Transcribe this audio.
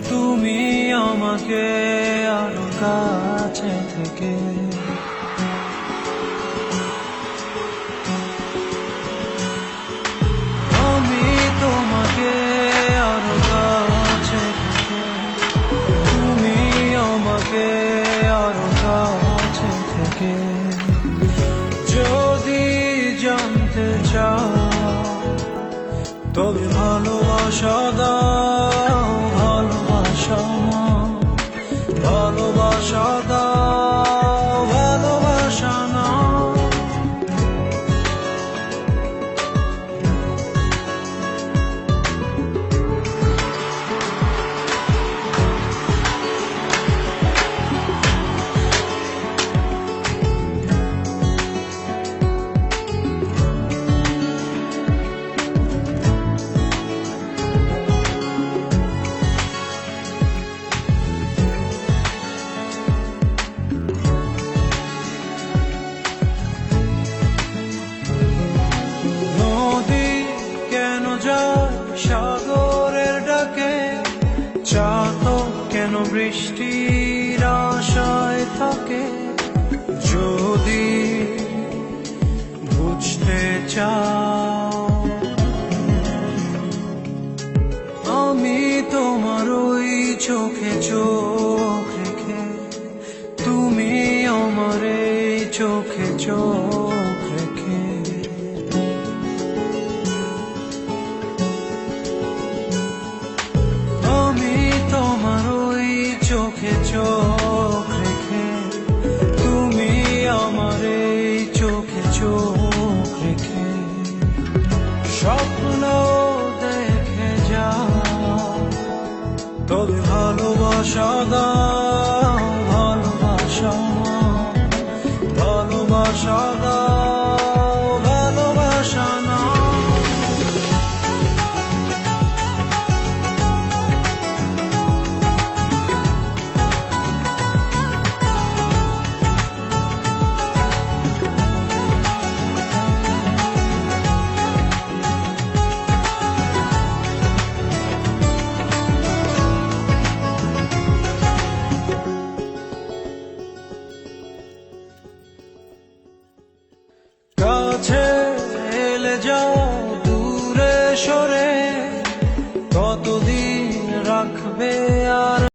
তুমি আমাকে আরো কাছে থেকে। আমি তোমাকে আরো কাছে থেকে, তুমি আমাকে আরো কাছে থেকে। যদি জানতে চাও তবে ভালোবাসা দাও, ভালোবাসা ভালোবাসা দাও, ভালোবাসা নাও। সাগরের ডাকে চাতক কেন বৃষ্টির আশায় থাকে? যদি বুঝতে চাও আমি তোমার ওই চোখে চোখ রেখে, তুমি আমার এই চোখে চোখ রেখে। চোখে চোখ রেখে, তুমি আমার এই চোখে চোখ রেখে। স্বপ্ন দেখে যাও তবে ভালোবাসা দাও, ভালোবাসা ভালোবাসা দাও, ভালোবাসা নাও। কাছে এলে যাও দূরে সরে, কতদিন রাখবে আর